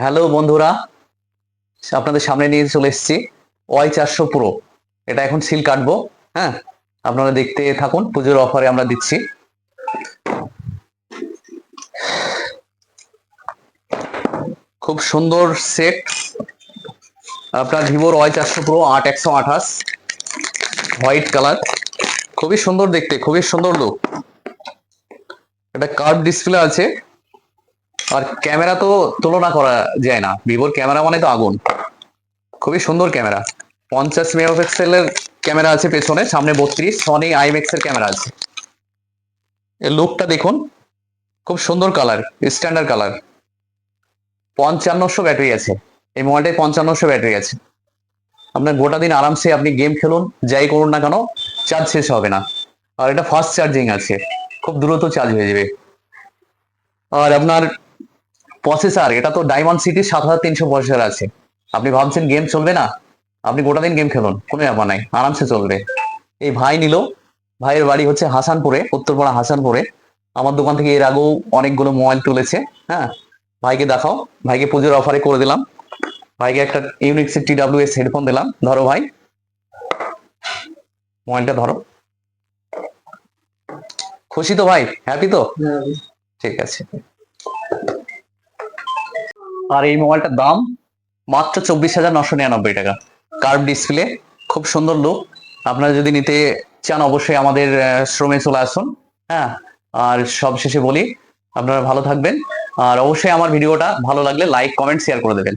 Hello বন্ধুরা, আপনাদের সামনে নিয়ে চলে এসেছি Y400 Pro। এটা এখন সিল কাটবো। হ্যাঁ, আপনারা দেখতে থাকুন, পুজোর অফারে আমরা দিচ্ছি। খুব সুন্দর সেট, আপনার ভিভোর Y400 Pro 8128 হোয়াইট কালার, খুবই সুন্দর দেখতে, খুবই সুন্দর লুক। এটা কার্ভ ডিসপ্লে আছে, আর ক্যামেরা তো তুলনা করা যায় না। ভিভোর ক্যামেরা মানে তো আগুন, খুবই সুন্দর ক্যামেরা। 50 মেগাপিক্সেলের ক্যামেরা আছে পেছনে, সামনে 32। সনি IMX এর ক্যামেরা আছে। এর লুকটা দেখুন, খুব সুন্দর কালার, স্ট্যান্ডার্ড কালার। 5500 ব্যাটারি আছে এই মোবাইলটায়, 5500 ব্যাটারি আছে। আপনার গোটা দিন আরামসে আপনি গেম খেলুন, যাই করুন না কেন, চার্জ শেষ হবে না। আর এটা ফাস্ট চার্জিং আছে, খুব দ্রুত চার্জ হয়ে যাবে। আর আপনার প্রসেসর, এটা তো ডায়মন্ড সিটি 7300 প্রসেসর আছে। আপনি ভাবছেন গেম চলবে না, আপনি গোটা দিন গেম খেলুন, কোনো ব্যাপার নাই, আরামসে চলবে। এই ভাই নিল, ভাইয়ের বাড়ি হচ্ছে হাসানপুরে, উত্তরপাড়া হাসানপুরে। আমার দোকান থেকে এর আগেও অনেকগুলো মোবাইল তুলেছে। হ্যাঁ, ভাইকে দেখাও, ভাইকে পুজোর অফারে করে দিলাম। ভাইকে একটা ইউনিক্স TWS হেডফোন দিলাম। ধরো ভাই, মোবাইলটা ধরো। খুশি তো ভাই? হ্যাপি তো? ঠিক আছে। আর এই মোবাইলটার দাম মাত্র 24,999 টাকা। কার্ভ ডিসপ্লে, খুব সুন্দর লুক। আপনারা যদি নিতে চান অবশ্যই আমাদের শোরুমে চলে আসুন। হ্যাঁ, আর সবশেষে বলি, আপনারা ভালো থাকবেন। আর অবশ্যই আমার ভিডিওটা ভালো লাগলে লাইক, কমেন্ট, শেয়ার করে দেবেন।